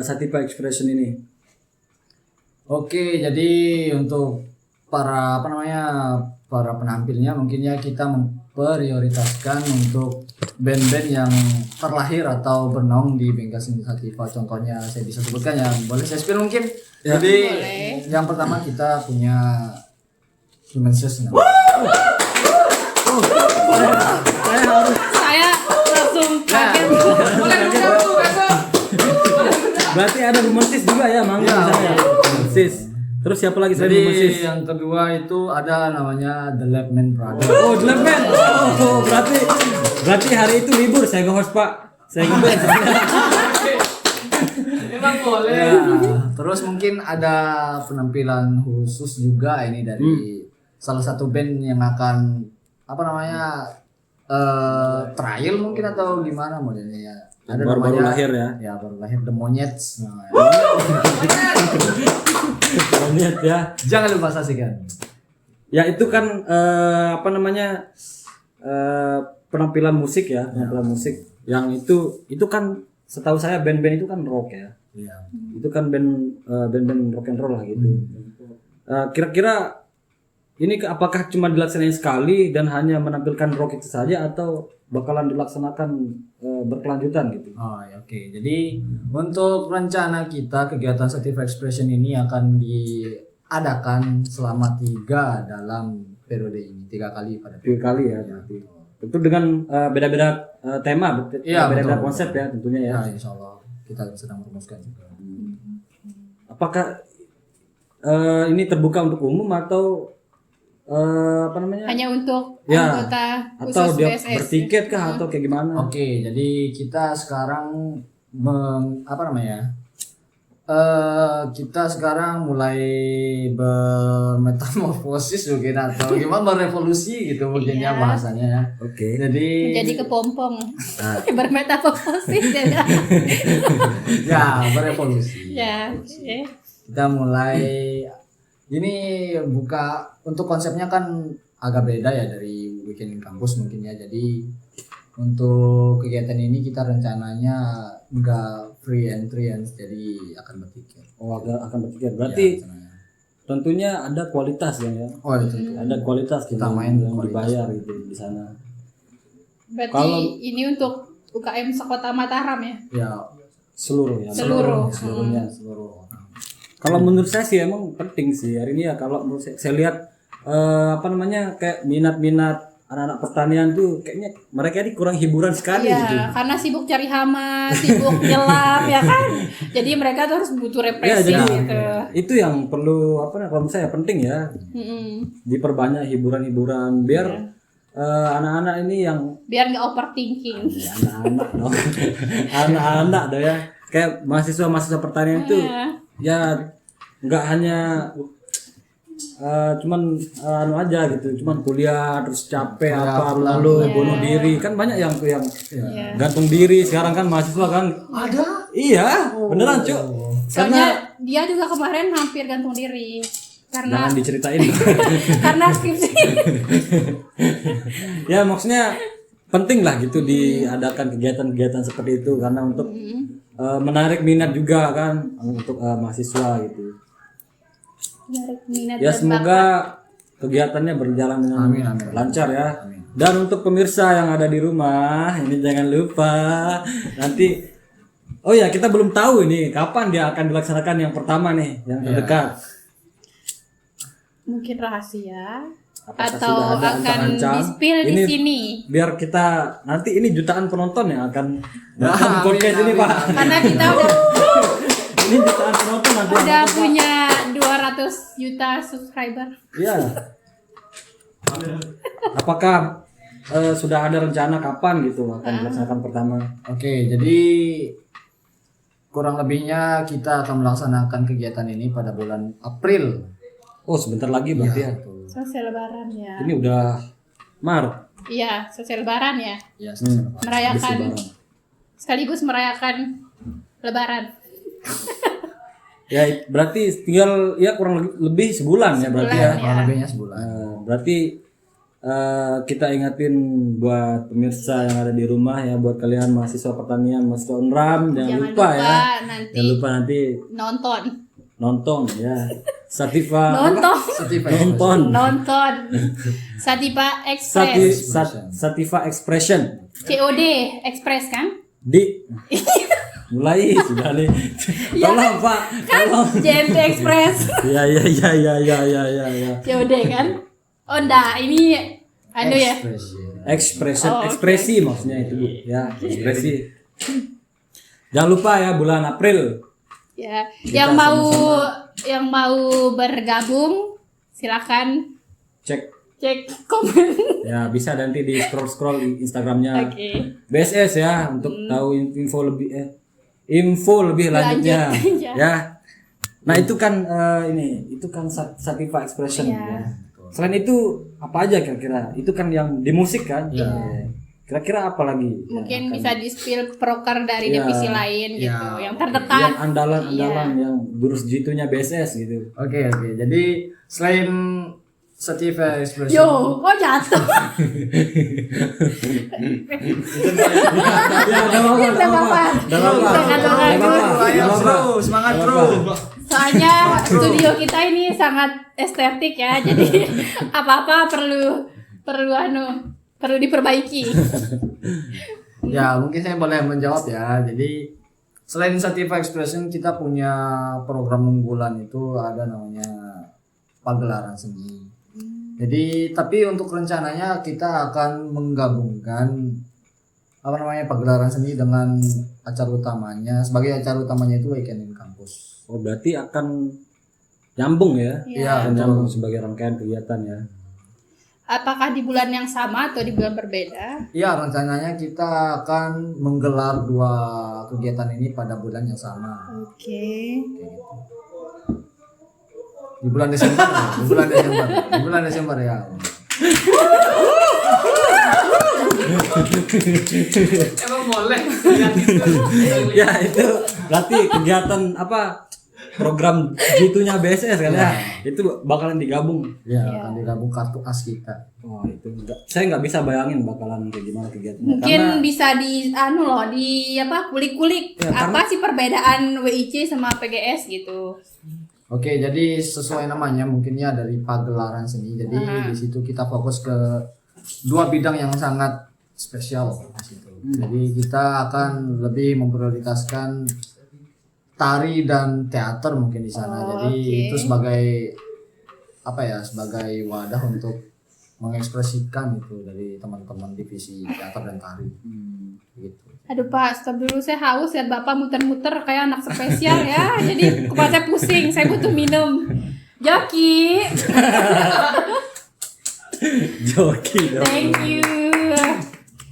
Sativa Expression ini? Oke, jadi untuk para penampilnya mungkin ya kita memprioritaskan untuk band-band yang terlahir atau bernaung di Bengkel Seni Sativa. Contohnya saya bisa sebutkan ya, boleh saya spill mungkin. Ya. Jadi Boleh. yang pertama kita punya Human Sus. Saya langsung kaget. Berarti ada Humansis juga ya, mangga Ya. di sana ya. Humansis. Terus siapa lagi selain Jadi Humansis? yang kedua itu ada namanya The Labman Brothers. Oh, Delapan. Oh, berarti hari itu libur saya nge-host, Pak. Saya nge-host. Emang boleh. Ya, terus mungkin ada penampilan khusus juga ini dari salah satu band yang akan trial mungkin atau gimana modelnya ya. Ada Baru namanya lahir ya. Ya, baru lahir The Monyets namanya. Lihat ya. Jangan lupa saksikan. Ya itu kan penampilan musik ya, penampilan musik. Yang itu kan setahu saya band-band itu kan rock ya. Iya. Itu kan band-band rock and roll lah gitu. Kira-kira ini apakah cuma dilaksanain sekali dan hanya menampilkan rock itu saja atau bakalan dilaksanakan berkelanjutan gitu? Oh ya, oke. Jadi untuk rencana kita kegiatan Sativa Expression ini akan diadakan selama 3 dalam periode ini, 3 kali pada 3 kali ya berarti. Tentu dengan beda-beda tema, Iya, beda-beda betul. konsep ya tentunya ya. Ya, insya Allah kita sedang merumuskan juga. Apakah ini terbuka untuk umum atau apa namanya? Hanya untuk Ya, anggota atau khusus dia BSS. bertiket kah atau kayak gimana? Oke, jadi kita sekarang kita sekarang mulai bermetamorfosis mungkin atau gimana berevolusi gitu mungkin ya Iya. bahasanya ya. Oke. Jadi Menjadi kepompong. Nah. Bermetamorfosis ya. ya berevolusi. Ya, oke. Kita mulai ini buka untuk konsepnya kan agak beda ya dari Weekend in Campus mungkin ya. Jadi untuk kegiatan ini kita rencananya enggak free entry jadi akan bertiket. Oh, akan bertiket. Berarti Ya, rencananya. tentunya ada kualitas ya. Oh itu tuh. Ada kualitas Kita gitu, main yang kualitas. dibayar gitu di sana. Berarti Kalau- ini untuk UKM sekota Mataram ya? Ya Seluruh ya. Seluruh. Seluruhnya seluruh. Kalau menurut saya sih emang penting sih hari ini ya. Kalau menurut saya lihat kayak minat-minat anak-anak pertanian tuh kayaknya mereka ini kurang hiburan sekali Iya, gitu. karena sibuk cari hama, sibuk nyelam ya kan. Jadi mereka tuh harus butuh Ya, represi jadi gitu. itu yang perlu kalau menurut saya penting ya, Mm-mm. diperbanyak hiburan-hiburan biar anak-anak ini yang Biar nggak overthinking. ya, anak-anak dong. Anak-anak dong ya. Kayak mahasiswa pertanian itu Iya. ya nggak hanya cuman aja gitu, cuman kuliah terus capek lalu bunuh diri kan banyak yang tuh yang Iya. gantung diri sekarang kan mahasiswa kan ada. iya beneran cuk Soalnya dia juga kemarin hampir gantung diri karena jangan diceritain. karena skripsi. Ya maksudnya penting lah gitu diadakan kegiatan-kegiatan seperti itu karena untuk menarik minat juga kan untuk mahasiswa gitu. Menarik minat Ya dan semoga kegiatannya berjalan dengan Amin, amin. lancar ya. Dan untuk pemirsa yang ada di rumah, ini jangan lupa nanti. Oh ya kita belum tahu ini kapan dia akan dilaksanakan yang pertama nih, yang terdekat. mungkin rahasia Apakah atau sudah ada akan ancang-ancang? di-spill di Ini sini. Biar kita nanti ini jutaan penonton yang akan datang di podcast ini Pak. Karena kita udah Ini jutaan penonton nanti. yang udah datang, Pak. punya 200 juta subscriber. Iya. Apakah sudah ada rencana kapan gitu akan dilaksanakan pertama? Oke, jadi kurang lebihnya kita akan melaksanakan kegiatan ini pada bulan April. Oh sebentar lagi berarti ya. Sosial lebaran ya. Ini udah Maret. Iya, sosial lebaran ya. Ya, Merayakan sekaligus merayakan lebaran. Ya berarti tinggal ya kurang lebih sebulan ya berarti ya. Sebulan, kurang lebihnya sebulan. Berarti kita ingatin buat pemirsa yang ada di rumah ya, buat kalian mahasiswa pertanian, mahasiswa UNRAM jangan lupa ya. Nanti Jangan lupa nanti nonton ya. Sativa nonton Sativa Express Sativa Expression COD Express kan di mulai sudah nih. Tolong Pak, tolong. JNT Express Ya. COD kan oh enggak ini anu ya Ekspresi maksudnya itu Bu. Ya, ekspresi. Jangan lupa ya bulan April. ya Kita yang mau bergabung silakan Cek cek komen. ya bisa nanti di scroll di Instagramnya Oke. BSS ya untuk tahu info lebih lanjutnya Lanjut, ya. ya. Nah itu kan itu kan Sativa Expression Iya. ya. Selain itu apa aja kira-kira? Itu kan yang di musik kan? Iya. Kira-kira apa lagi? Mungkin bisa di-spill proker dari Iya. divisi lain gitu yang yang terdekat. andalan yang jurus jitunya BSS gitu. Oke. Jadi selain Sativa Expression. Yo, kok jatuh? Ya, enggak apa-apa. Ayo bro, semangat bro. Soalnya studio kita ini sangat estetik ya, jadi apa-apa perlu diperbaiki. Ya mungkin saya boleh menjawab ya. Jadi selain Sativa Expression kita punya program unggulan itu ada namanya pagelaran seni. Jadi tapi untuk rencananya kita akan menggabungkan pagelaran seni dengan acara utamanya. Sebagai acara utamanya itu Weekend in Campus. Oh berarti akan nyambung ya? Iya. Akan nyambung sebagai rangkaian kegiatan ya. Apakah di bulan yang sama atau di bulan berbeda? Iya, rencananya kita akan menggelar 2 kegiatan ini pada bulan yang sama. Oke. Kayak gitu. Di bulan Desember, di bulan Desember ya. Emang boleh. Ya itu berarti kegiatan apa program G2-nya BSS kan ya? Itu bakalan digabung. Ya, akan digabung kartu as kita. Oh itu saya nggak bisa bayangin bakalan kayak gimana kegiatannya. Mungkin Karena bisa di di apa kulik-kulik Ya, apa sih perbedaan WIC sama PGS gitu. Oke, jadi sesuai namanya mungkinnya dari pagelaran seni. Jadi di situ kita fokus ke 2 bidang yang sangat spesial di situ. Jadi kita akan lebih memprioritaskan tari dan teater mungkin di sana. Jadi itu sebagai apa ya? Sebagai wadah untuk mengekspresikan itu dari teman-teman divisi teater dan tari. Gitu. Aduh Pak, stop dulu, saya haus lihat Bapak muter-muter kayak anak spesial ya. Jadi kepala saya pusing, saya butuh minum. Joki. joki dong. Thank you.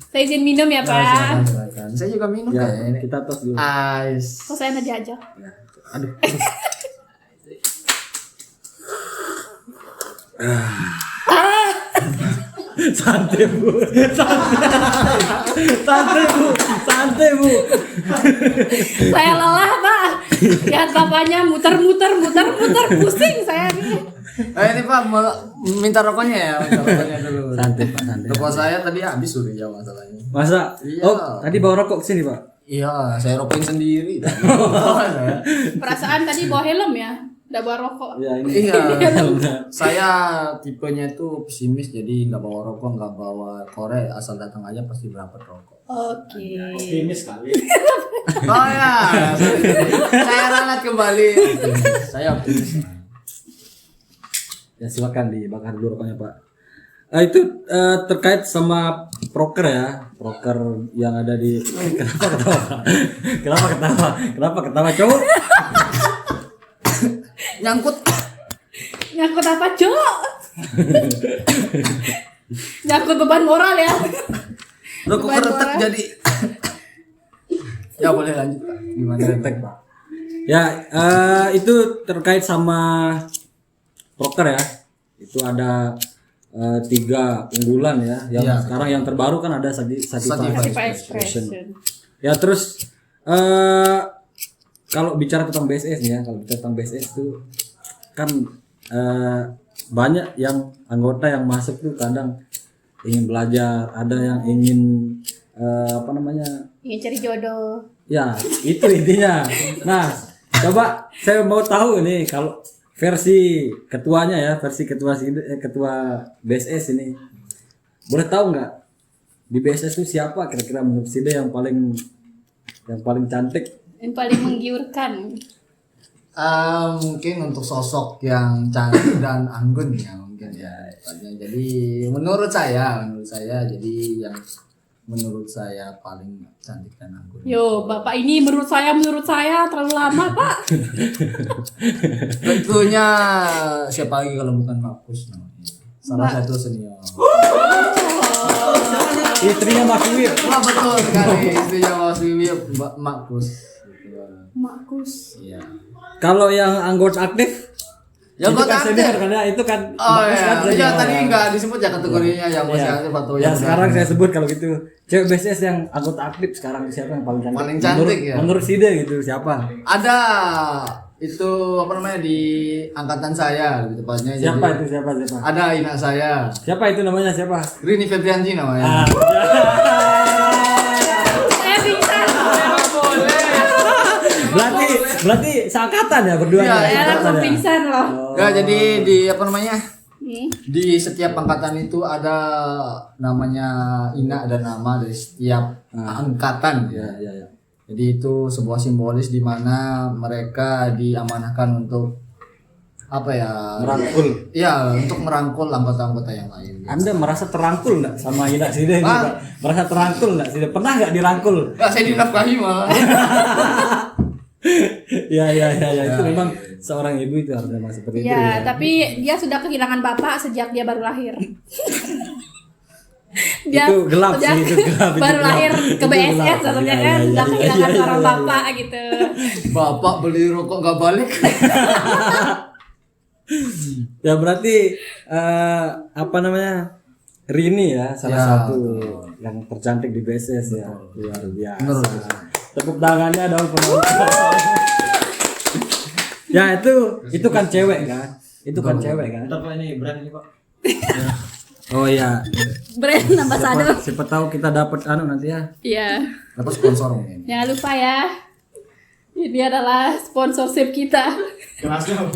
Saya izin minum ya Pak. Silakan. Saya juga minum Ya, kayaknya. kita tos dulu. Ais. Kok saya nggak diajak? Aduh. Santai bu, santai bu. Saya lelah Pak. Lihat bapaknya muter-muter pusing saya nih. Ini Pak mau minta rokoknya ya, minta rokoknya dulu. Santai pak, santai. Rokok saya tadi habis sudah ya masalahnya. Masa? Iya. Oh, tadi bawa rokok kesini pak? Iya, saya rokokin sendiri. Perasaan tadi bawa helm ya, udah bawa rokok. Ya ini. Iya. Saya tipenya itu pesimis, jadi nggak bawa rokok, nggak bawa korek, asal datang aja pasti berapa rokok. Oke. Optimis kali. Oh ya, saya ralat kembali. Saya optimis. Ya silakan dibakar dulu rokoknya pak. Itu terkait sama proker ya, proker yang ada di kenapa ketawa? Kenapa ketawa? Kenapa ketawa cowok? Nyangkut. Nyangkut apa Cok? Nyangkut beban moral ya. Rokok Beban keretek moral. jadi. Ya boleh lanjut Pak. Gimana? Ketek pak. Ya itu terkait sama proker ya. Itu ada 3 unggulan ya. Yang Iya. sekarang yang terbaru kan ada Sativa Sativa Expression. Expression. Ya terus kalau bicara tentang BSS nih ya, kalau bicara tentang BSS tuh kan banyak yang anggota yang masuk tuh kadang ingin belajar, ada yang ingin apa namanya? Ingin cari jodoh. Ya, itu intinya. Nah, coba saya mau tahu nih kalau versi ketuanya ya, versi ketua BSS ini. Boleh tahu nggak di BSS itu siapa kira-kira menurut Sida yang paling cantik? Yang paling menggiurkan. Mungkin untuk sosok yang cantik dan anggun ya mungkin ya. Jadi menurut saya jadi yang menurut saya paling cantik dan anggun. Yo, Bapak ini menurut saya terlalu lama, Pak. Tentunya siapa lagi kalau bukan Markus namanya. Salah satu senior. Istrinya Mas Wib. Wah betul sekali istrinya Mas Wiwip Mbak Markus. Markus. Iya. Kalau yang anggota aktif Yang itu anggota kan aktif? senior kan ya, itu kan Oh Markus iya, kan senior. iya tadi nggak disebut ya kategorinya yang masih Iya. aktif atau Ya yang sekarang udah- saya sebut kalau gitu. Cewek BSS yang anggota aktif sekarang siapa yang paling cantik? Paling cantik menurut, ya? Menurut Sida gitu siapa? ada itu apa namanya di angkatan saya lebih tepatnya. Siapa Jadi, itu siapa? ada inak saya, Siapa itu namanya siapa? Rini Febrianti namanya. Saya pingsan. berarti seangkatan ya berdua. Iya, Saya langsung pingsan loh. Ya jadi di apa namanya Hmm. di setiap angkatan itu ada namanya Ina dan nama dari setiap angkatan ya. Ya, ya. Jadi itu sebuah simbolis di mana mereka diamanahkan untuk apa ya? Merangkul. Iya, untuk merangkul anggota-anggota yang lain. Anda merasa terangkul nggak sama Ida Sida ini, Bang. Pak? Merasa terangkul nggak Sida? Pernah nggak dirangkul? Enggak, saya dinafkahi malah. Ya itu memang seorang ibu itu harus memang seperti itu. Ya, tapi dia sudah kehilangan bapak sejak dia baru lahir. Dia Itu gelap sih, itu gelap, itu baru gelap. lahir ke Itu BSS gelap. sebenarnya Iya, kan iya, udah iya, kehilangan iya, seorang iya. bapak gitu. Bapak beli rokok nggak balik. Ya berarti apa namanya? Rini ya salah Ya, satu yang tercantik di BSS ya. Luar biasa. Menurut Tepuk tangannya dong penonton. Ya itu kan cewek kan? Itu kan cewek kan? Ntar Pak ini brand ini Pak. Oh iya. Brand ambassador. Siapa tahu kita dapat nanti ya. Iya. Dapat sponsor mungkin. Jangan lupa ya. Ini adalah sponsorship kita. Kelasnya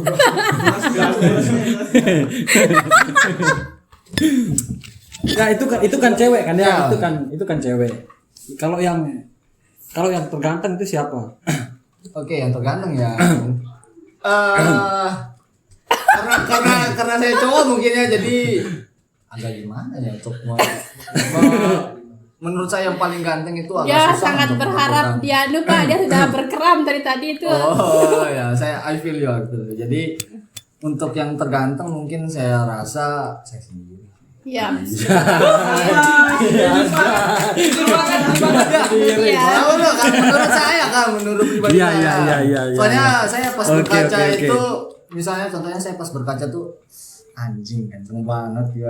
Ya itu kan cewek kan ya, Ya. itu kan cewek. Kalau yang terganteng itu siapa? Oke, yang tergantung ya. Karena saya cowok mungkin ya, jadi agak gimana ya untuk menurut saya yang paling ganteng itu agak Dia susah sangat untuk berharap menentukan. dia lupa dia sudah berkeram dari tadi itu. Oh ya, I feel you gitu. Jadi untuk yang terganteng mungkin saya rasa saya sendiri. Iya. Iya. Tahu loh kan menurut saya kan menurut pribadi Iya, saya. iya, iya. Soalnya saya pas Oke, berkaca oke, oke. itu misalnya contohnya saya pas berkaca tuh anjing ganteng banget gitu.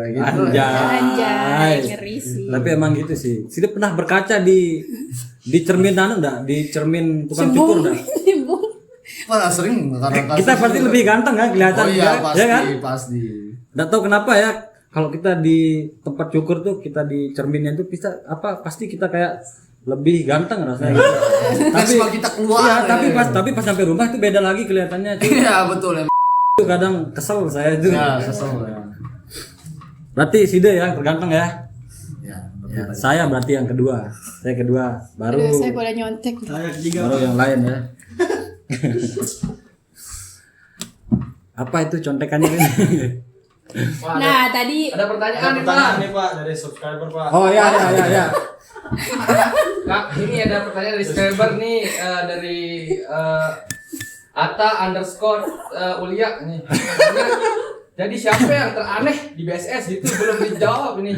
Anjay, ngeri sih. Tapi emang gitu sih. Sudah pernah berkaca di cermin enggak? Di cermin tukang cukur enggak? Simbung. Pernah sering karena Kita pasti lebih ganteng kan kelihatan Oh iya, ya, pasti, ya kan? pasti. Enggak tahu kenapa ya kalau kita di tempat cukur tuh kita di cerminnya tuh bisa pasti kita kayak lebih ganteng rasanya gitu. Karisma kita keluar. Iya, ya. tapi pas sampai rumah itu beda lagi kelihatannya. Iya, betul ya. Itu kadang kesel saya itu. Ya, kesel ya. Berarti Side yang terganteng ya. Ya, Ya, saya berarti yang kedua. Saya kedua, baru Aduh, saya boleh nyontek. baru yang lain ya. Apa itu contekannya ini? Nah, tadi Ada pertanyaan nih, Pak. Pertanyaan nih Pak dari subscriber Pak. Oh ya. Kak, ini ada pertanyaan dari subscriber nih dari Ata_Ulia nih. Jadi siapa yang teraneh di BSS itu belum dijawab ini.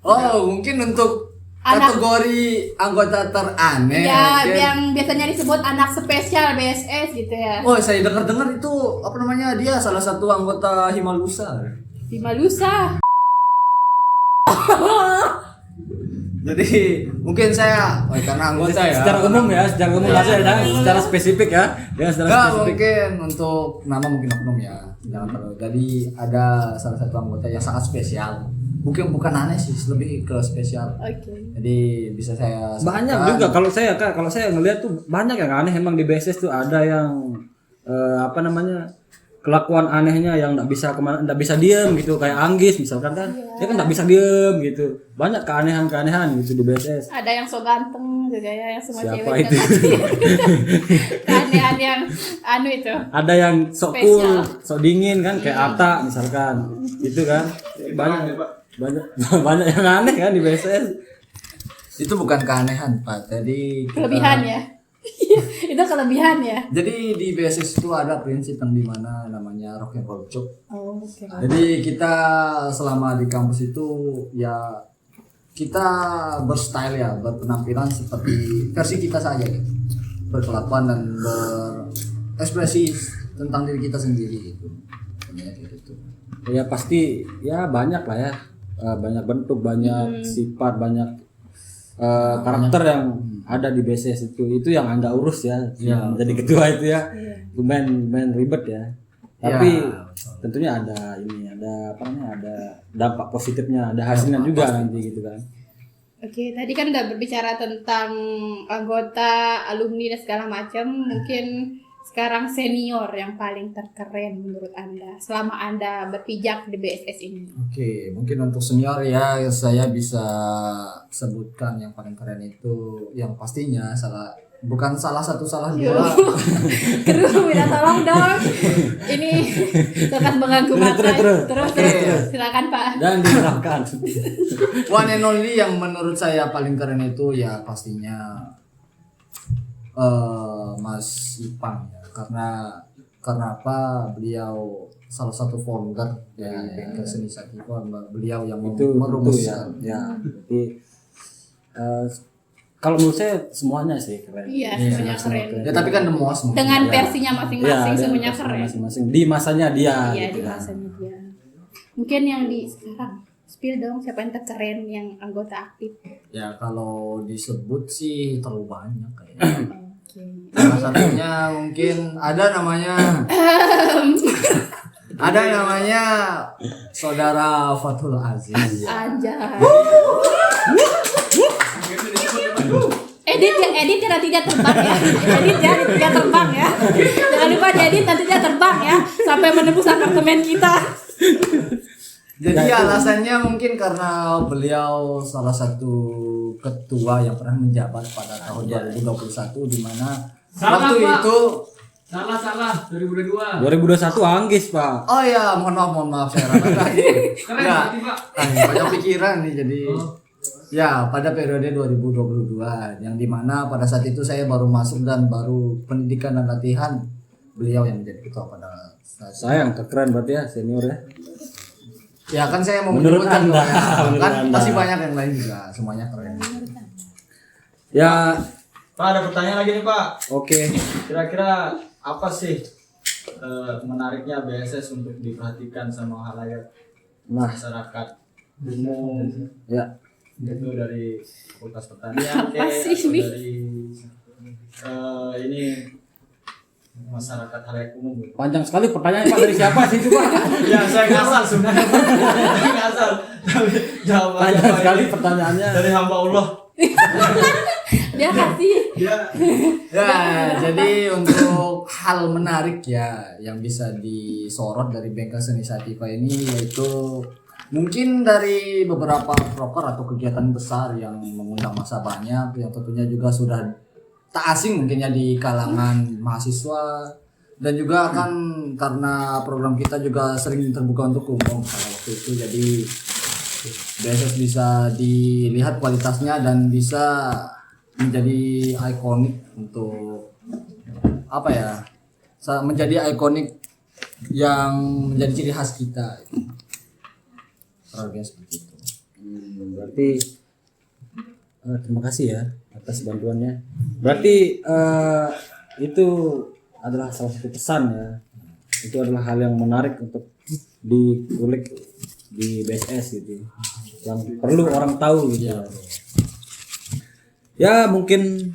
Oh, mungkin untuk Anak- kategori anggota teraneh. ya mungkin. yang biasanya disebut anak spesial BSS gitu ya. Oh, saya dengar itu apa namanya, dia salah satu anggota Himalusa. Di Malusa. Jadi mungkin saya karena anggota ya. Secara umum aja ya, secara spesifik ya. Ya secara Enggak, spesifik. mungkin untuk nama mungkin oknum ya. Jangan terlalu. Jadi ada salah satu anggota yang sangat spesial. Mungkin bukan aneh sih, lebih ke spesial. Oke. Jadi bisa saya Banyak sebutkan. juga kalau saya ngelihat tuh banyak yang aneh emang di BSS tuh ada yang kelakuan anehnya yang nggak bisa kemana, nggak bisa diem gitu kayak Anggis misalkan kan, dia kan nggak bisa diem gitu, banyak keanehan gitu di BSS. Ada yang so ganteng juga ya, yang semua Siapa cewek itu? keanehan yang anu itu. Ada yang sok Spesial. cool, sok dingin kan kayak Ata misalkan, gitu kan, banyak yang aneh kan di BSS. Itu bukan keanehan, Pak. Jadi Kelebihan ya. Itu kelebihan ya. Jadi di BSS itu ada prinsip yang dimana namanya rock and roll cuk. Oh, oke. Jadi kita selama di kampus itu ya kita berstyle ya, berpenampilan seperti versi kita saja gitu. Berkelakuan dan berekspresi tentang diri kita sendiri gitu. Kayak gitu. Ya pasti ya banyak lah ya. Banyak bentuk, banyak sifat, banyak karakter yang ada di BSS itu yang Anda urus ya. Jadi ketua itu ya. Lumayan ribet ya. Tapi tentunya ada ada dampak positifnya, ada hasilnya juga nanti gitu kan. Oke, tadi kan udah berbicara tentang anggota, alumni dan segala macam. Mungkin sekarang senior yang paling terkeren menurut Anda selama Anda berpijak di BSS ini. Oke, mungkin untuk senior ya saya bisa sebutkan yang paling keren itu yang pastinya bukan salah satu salah dua. Kru, minta tolong dong. Ini sangat mengganggu mata. Terus. Silakan Pak. Dan diserahkan. One and only yang menurut saya paling keren itu ya pastinya Mas Ipang ya, karena apa, beliau salah satu founder dari Bengkel Seni Sativa, beliau yang itu merumuskan. ya. Jadi kalau menurut saya semuanya sih keren. Iya, semuanya keren. Ya tapi kan the most mungkin. Dengan Ya. versinya masing-masing Iya, semuanya ada keren. masing-masing di masanya dia. Iya, gitu di kan. masanya dia. Mungkin yang di sekarang spill dong siapa yang terkeren yang anggota aktif. Ya kalau disebut sih terlalu banyak kayaknya. Oke. Salah satunya mungkin ada namanya saudara Fathul Aziz. Aja. Edit ya nanti dia terbang ya. Edit ya nanti dia terbang ya. Jangan lupa edit nanti dia terbang ya sampai menembus apartemen kita. Jadi alasannya mungkin karena beliau salah satu ketua yang pernah menjabat pada tahun 2021 di mana Salah, waktu Pak. itu Salah 2022. 2021 Anggis, Pak. oh ya mohon maaf saya rasa tadi. Keren Ya, berarti, Pak. banyak pikiran nih jadi Oh. ya pada periode 2022 yang dimana pada saat itu saya baru masuk dan baru pendidikan dan latihan, beliau yang menjadi ketua pada saat itu. Saya yang terkeren berarti ya, senior ya. Ya kan saya mau Menurut menyebutkan Anda, dong, ya. menurut Kan Anda. pasti banyak yang lain juga, semuanya keren. Ya, Pak, ada pertanyaan lagi nih Pak. oke. Kira-kira apa sih menariknya BSS untuk diperhatikan sama halayak Nah, masyarakat umum? ya. Itu dari Fakultas Pertanian Apa kek, sih atau ini? dari ini masyarakat halayak umum gitu. Panjang sekali pertanyaan Pak, dari siapa sih itu, Pak? Ya saya ngasal sebenarnya. Saya ngasal. Tapi jawabannya Panjang Pak, sekali ini pertanyaannya. dari hamba Allah. Dia kasih Ya. Ya, jadi untuk hal menarik ya yang bisa disorot dari Bengkel Seni Sativa ini yaitu mungkin dari beberapa proker atau kegiatan besar yang mengundang massa banyak yang tentunya juga sudah tak asing mungkinnya di kalangan mahasiswa dan juga kan karena program kita juga sering terbuka untuk umum pada waktu itu, jadi BSS bisa dilihat kualitasnya dan bisa menjadi ikonik untuk apa ya, menjadi ikonik yang menjadi ciri khas kita seperti itu. Berarti terima kasih ya atas bantuannya. Berarti itu adalah salah satu pesan ya. Itu adalah hal yang menarik untuk dikulik di BSS gitu. Yang perlu orang tahu gitu. Ya mungkin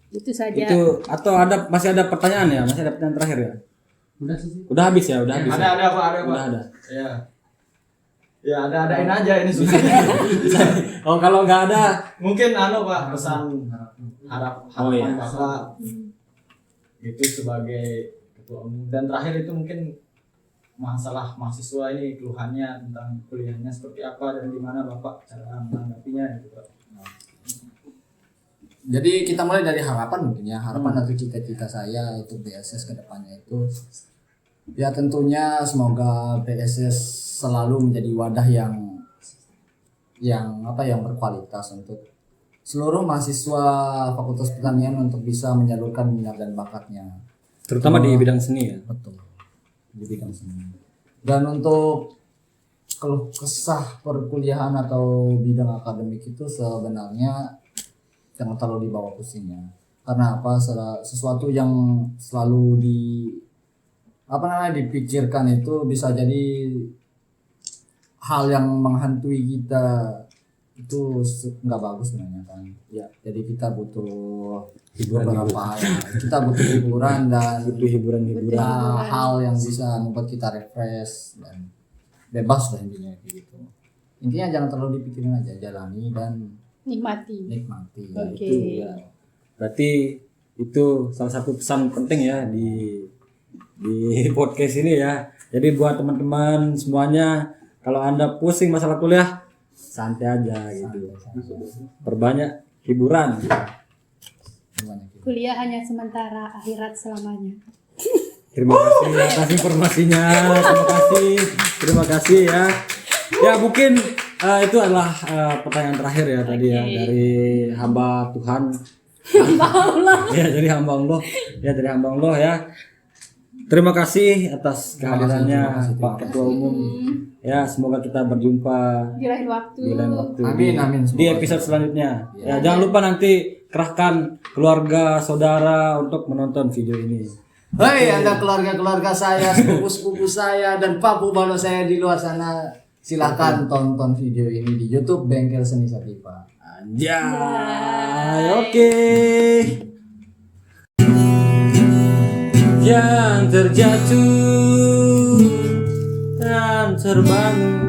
itu saja. itu atau masih ada pertanyaan ya? Masih ada pertanyaan terakhir ya? Udah sih. Udah habis ya, udah habis. Ada Pak, ada Pak. Udah ada. Ya. Ya ada-adain aja ini sebenarnya. Oh kalau nggak ada, Mungkin Pak pesan harapan iya. Bapak itu sebagai ketua umum, dan terakhir itu mungkin masalah mahasiswa ini, keluhannya tentang kuliahnya seperti apa dan gimana Bapak cara menanggapinya gitu Pak. Jadi kita mulai dari harapan mungkin ya, harapan atau cita-cita saya untuk BSS ke depannya itu ya tentunya semoga BSS selalu menjadi wadah yang berkualitas untuk seluruh mahasiswa Fakultas Pertanian untuk bisa menyalurkan minat dan bakatnya. terutama di bidang seni ya. Betul. Di bidang seni. Dan untuk keluh kesah perkuliahan atau bidang akademik itu sebenarnya jangan terlalu dibawa pusingnya. Karena apa? Sesuatu yang selalu dipikirkan itu bisa jadi hal yang menghantui kita, itu nggak bagus sebenarnya kan. Ya, jadi kita butuh beberapa kita butuh hiburan dan Butuh hiburan-hiburan. hal yang bisa membuat kita refresh dan bebas lah intinya gitu. Intinya jangan terlalu dipikirin aja, jalani dan Nikmati. nikmati. Oke. Itu ya. Berarti itu salah satu pesan penting ya di podcast ini ya. Jadi buat teman-teman semuanya, kalau Anda pusing masalah kuliah, santai aja gitu. Perbanyak hiburan. Kuliah hanya sementara, akhirat selamanya. Terima kasih atas informasinya. Terima kasih ya. Ya mungkin itu adalah pertanyaan terakhir ya tadi ya dari hamba Tuhan Hamba Allah. Ya dari hamba Allah. Ya dari hamba Allah ya. Terima kasih atas kehadirannya Pak Ketua Umum. Ya semoga kita berjumpa Di lain waktu. di lain waktu. Amin, amin. Di episode selanjutnya. Ya jangan lupa nanti kerahkan keluarga saudara untuk menonton video ini. Hei, Anda keluarga-keluarga saya, sepupu-sepupu saya, dan papu balo saya di luar sana, silakan tonton video ini di YouTube Bengkel Seni Satipa. Anjay, oke. Yang terjatuh dan terbangun,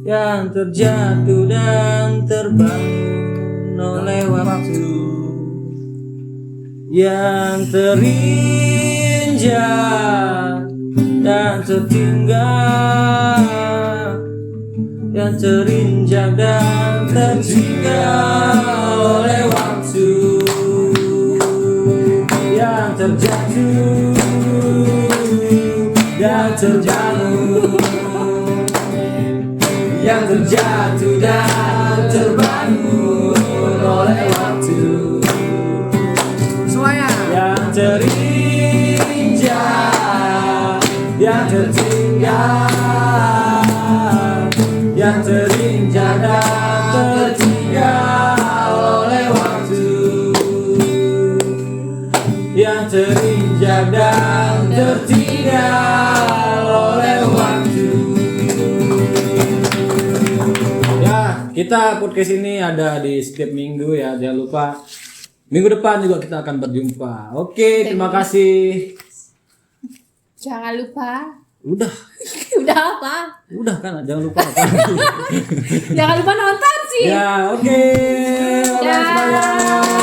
yang terjatuh dan terbangun oleh waktu, yang terinjak dan tertinggal, yang terinjak dan tertinggal oleh waktu, yang terjatuh dan terbangun, yang terjatuh dan terbangun oleh waktu, Semuanya. yang terinjak, yang tertinggal, yang terinjak dan tertinggal oleh waktu, yang terinjak dan tertinggal oleh waktu. Ya, kita podcast ini ada di setiap minggu ya, jangan lupa. Minggu depan juga kita akan berjumpa. Oke, terima kasih. Jangan lupa. Udah, Udah apa? udah kan, jangan lupa. Jangan lupa nonton sih. Ya, oke. Bye-bye Dah. semuanya.